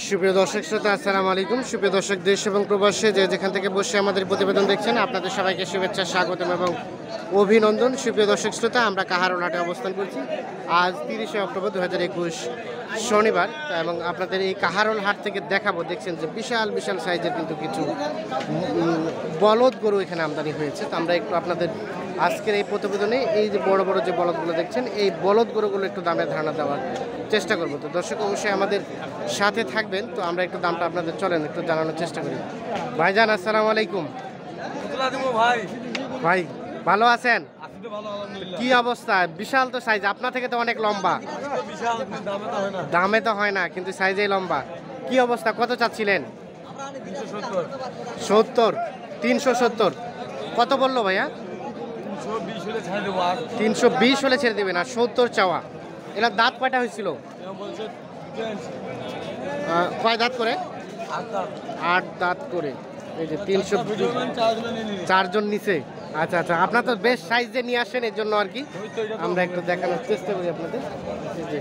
সুপ্রিয় দর্শক শ্রোতা, আসসালামু আলাইকুম। সুপ্রিয় দর্শক, দেশ এবং প্রবাসে যে যেখান থেকে বসে আমাদের প্রতিবেদন দেখছেন, আপনাদের সবাইকে শুভেচ্ছা, স্বাগতম এবং অভিনন্দন। সুপ্রিয় দর্শক শ্রোতা, আমরা কাহারোল হাটে অবস্থান করছি। আজ 30শে অক্টোবর 2021 শনিবার, এবং আপনাদের এই কাহারোল হাট থেকে দেখাবো, দেখছেন যে বিশাল বিশাল সাইজের কিন্তু কিছু বলদ গরু এখানে আমদানি হয়েছে। তো আমরা একটু আপনাদের আজকের এই প্রতিবেদনে এই যে বড় বড় যে বলদগুলো দেখছেন, এই বলদ গরুগুলো একটু দামের ধারণা দেওয়ার চেষ্টা করবো। তো দর্শক অবশ্যই আমাদের সাথে থাকবেন। তো আমরা একটু দামটা আপনাদের চলেন একটু জানানোর চেষ্টা করি। ভাইজান, আসসালামু আলাইকুম। ভাই ভালো আছেন? কি অবস্থা? বিশাল তো সাইজ, আপনার থেকে তো অনেক লম্বা। দামে তো হয় না, কিন্তু সাইজেই লম্বা। কি অবস্থা? কত চাচ্ছিলেন? 70। 370 কত বললো ভাইয়া? 320 হলে ছেড়ে দেবেন, আর 70 চাওয়া। এরা দাঁত কয়টা হয়েছিল? কয় দাঁত করে? 8 দাঁত করে। এই যে 300, 4 জন নিচে। আচ্ছা আচ্ছা, আপনার তো বেশ সাইজে নিয়ে আসেন, এর জন্য আর কি আমরা একটু দেখানোর চেষ্টা করি আপনাদের। এই যে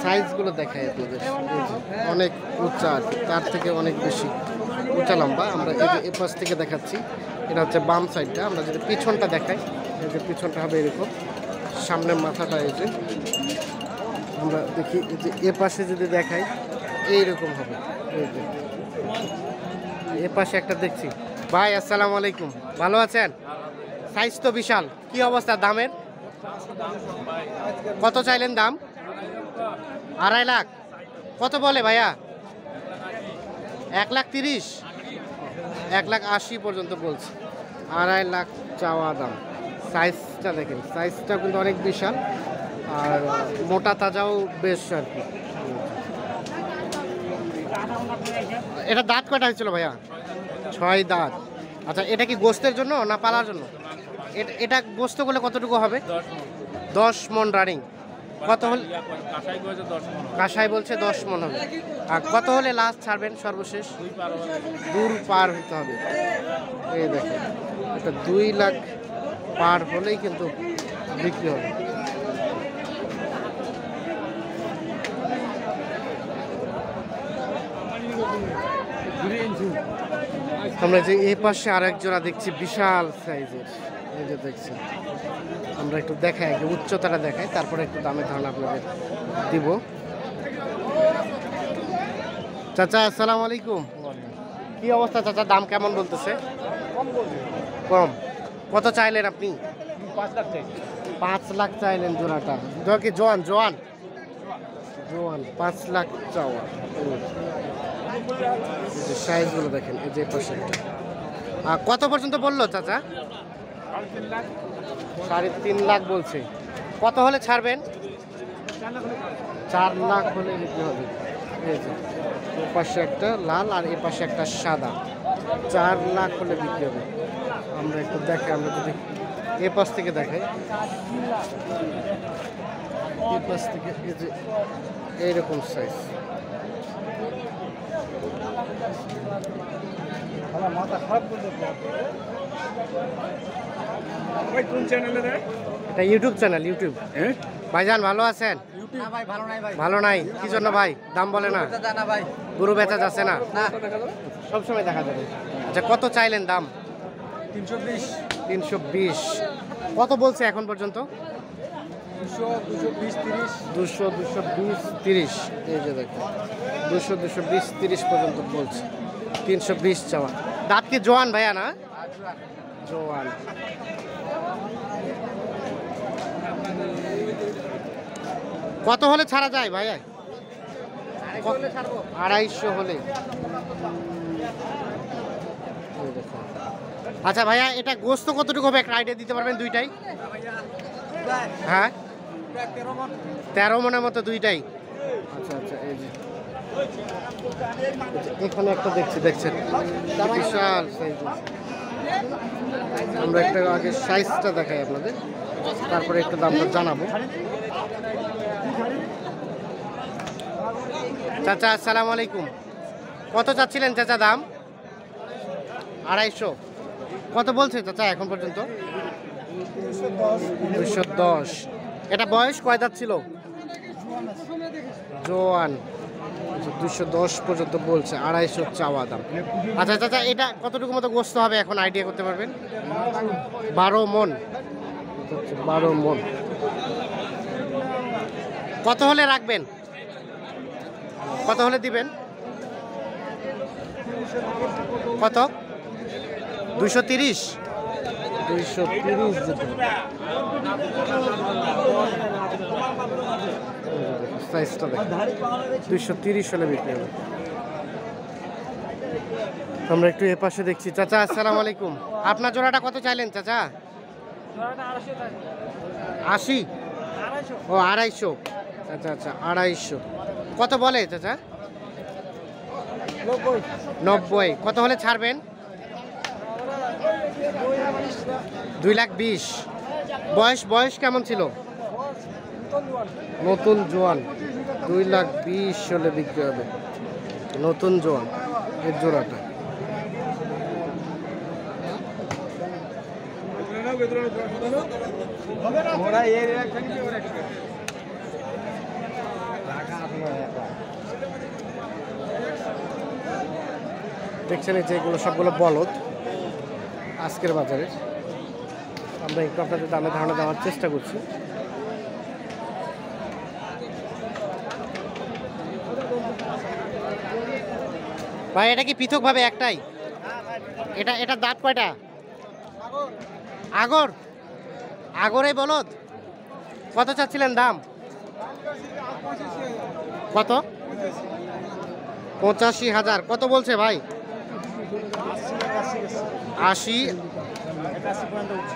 সাইজগুলো দেখাই আপনাদের, অনেক উঁচা আর কি, তার থেকে অনেক বেশি উঁচা লম্বা। আমরা এই যে এ পাশ থেকে দেখাচ্ছি, এটা হচ্ছে বাম সাইডটা। আমরা যদি পিছনটা দেখাই, এই যে পিছনটা হবে এরকম, সামনের মাথাটা এই যে আমরা দেখি, এই যে এ পাশে যদি দেখাই এইরকম হবে। এই যে এ পাশে একটা দেখছি। ভাই আসসালামু আলাইকুম, ভালো আছেন? সাইজ তো বিশাল। কি অবস্থা দামের? কত চাইলেন দাম? 2.5 লাখ। কত বলে ভাইয়া? 1,30,000, 1,80,000 পর্যন্ত বলছে। 2.5 লাখ চাওয়া দাম। সাইজটা দেখেন, সাইজটা কিন্তু অনেক বিশাল, আর মোটা তাজাও বেশ আর কি। এটা দাঁত কয়টা হয়েছিল ভাইয়া? 6 দাঁত। আচ্ছা, এটা কি গোস্তের জন্য না পালার জন্য? এটা গোস্ত করলে কতটুকু হবে? 10 মন রানিং। কত হলে? কাঁসাই বলছে 10 মন হবে। আর কত হলে লাস্ট ছাড়বেন সর্বশেষ? 2 পার হতে হবে। এই দেখেন, এটা 2 লাখ পার হলেই কিন্তু বিক্রি হবে। আমরা যে এই পাশে আরেক জোড়া দেখছি বিশাল সাইজের, এই যে দেখছি। আমরা একটু দেখাই, আগে উচ্চতাটা দেখাই, তারপরে একটু দামের ধারণা আপনাদের দিব। চাচা আসসালামু আলাইকুম। কি অবস্থা চাচা? দাম কেমন বলতেছে? কম। কত চাইলেন আপনি? 5 লাখ চাই। 5 লাখ চাইলেন জোড়াটা। জোড়া কি জোয়ান? জোয়ান 5 লাখ চাওয়া। সাইজগুলো দেখেন, এই যে পাশে। কত পর্যন্ত বললো চাচা? 3.5 লাখ বলছে। কত হলে ছাড়বেন? 4 লাখ হলে বিক্রি হবে। এই যে এ পাশে একটা লাল আর এ পাশে একটা সাদা, 4 লাখ হলে বিক্রি হবে। আমরা একটু দেখাই, আমরা যদি এ পাশ থেকে দেখাই, এ পাশ থেকে এই যে এইরকম সাইজ। মাথা খারাপ করে কোন চ্যানেলে দেয়? এটা ইউটিউব চ্যানেল। ইউটিউব। ভাইজান ভালো আছেন? ভাই ভালো নাই ভাই। ভালো নাই কি জন্য ভাই? দাম বলে না? ভাই গরু বেচা যাচ্ছে না? না, সবসময় দেখা যাবে। আচ্ছা, কত চাইলেন দাম? 320। 320 কত বলছে এখন পর্যন্ত? 200, 220, 30। 200, 220, 30। এই যে দেখো, 200, 220, 30 পর্যন্ত বলছে। 320 চাওয়া। দাঁত কি জোয়ান ভাইয়া? না জোয়ান। কত হলে ছাড়া যায় ভাইয়া? 250 হলে। আচ্ছা ভাইয়া, এটা গোস্ত কতটুকু হবে একটা আইডিয়া দিতে পারবেন? দুইটাই? হ্যাঁ, 13 মনের মতো দুইটাই। আচ্ছা আচ্ছা, এই যে এখানে একটা দেখছেন বিশাল সাইজ। আমরা একটা আগে সাইজটা দেখাই আপনাদের, তারপরে একটু দামটা জানাবো। চাচা আসসালামু আলাইকুম। কত চাচ্ছিলেন চাচা দাম? 250। কত বলছে চাচা এখন পর্যন্ত? 210। এটা বয়স কয় দাঁত ছিল? জোয়ান 210 পর্যন্ত বলছে, 250 চাওয়া দাম। আচ্ছা চাচা, এটা কতটুকু মতো গোস্ত হবে এখন আইডিয়া করতে পারবেন? 12 মন। 12 মন। কত হলে রাখবেন? কত হলে দিবেন? কত? 230? 230 যেতে সাইজটা দেখ, 230 হলে বিক্রি হবে। আমরা একটু এ পাশে দেখছি। চাচা আসসালামু আলাইকুম, আপনার জোড়াটা কত চাইলেন চাচা? 80? ও 250। আচ্ছা আচ্ছা 250। কত বলে চাচা? 90। কত হলে ছাড়বেন? 2,20,000। বয়স কেমন ছিল? নতুন জোয়ান। 2,20,000 হলে বিক্রি হবে। নতুন জোয়ান এর জোড়াটা। দেখছেন এই যে এগুলো সবগুলো বলদ আজকের বাজারে। আমরা একটু আপনাদের দামে ধারণা দেওয়ার চেষ্টা করছি। ভাই এটা কি পৃথকভাবে একটাই? এটা দাঁত কয়টা? আগরে বলদ। কত চাচ্ছিলেন দাম? কত? 85,000। কত বলছে ভাই? 80,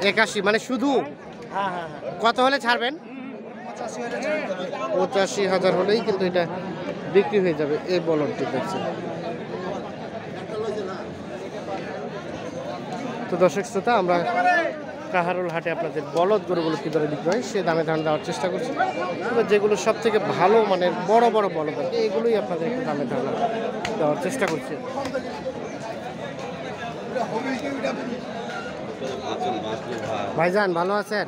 81 মানে শুধু? কত হলে ছাড়বেন? 85,000 হলেই কিন্তু এটা বিক্রি হয়ে যাবে। এই বলদটি দেখছেন। তো দর্শক শ্রোতা, আমরা কাহারোল হাটে আপনাদের বলদ গরুগুলো কী দরে বিক্রি হয় সে দামে ধান দেওয়ার চেষ্টা করছি। এবার যেগুলো সব থেকে ভালো মানের বড় বড় বলদ আছে এগুলোই আপনাদের একটু দামে ধান দেওয়ার চেষ্টা করছি। ভাইজান ভালো আছেন?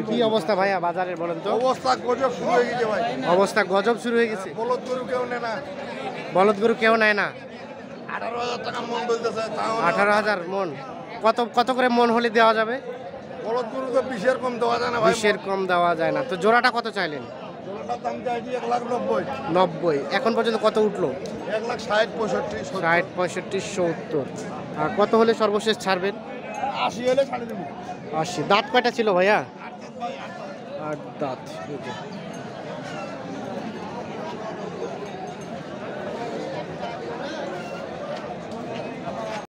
কি অবস্থা ভাইয়া বাজারের বলেন তো? অবস্থা গজব শুরু হয়ে গেছে ভাই। অবস্থা গজব শুরু হয়ে গেছে। বলদ গরু কেউ নেয় না। বলদ গরু কেউ নেয় না। 18,000 টাকা মন বলতেছে। 18,000 মন। কত করে মন হলে দেওয়া যাবে? বলদ গরু তো 20-এর কম দেওয়া যায় না ভাই। 20-এর কম দেওয়া যায় না। তো জোড়াটা কত চাইলেন? জোড়াটার দাম চাইছি 1,90,000। 90। এখন পর্যন্ত কত উঠলো? 1,60,000, 65, 60, 65, 70। আর কত হলে সর্বশেষ ছাড়বেন? 80 হলে ছাড়ে দেবো। 80। দাঁত কয়টা ছিল ভাইয়া? 8 দাঁত।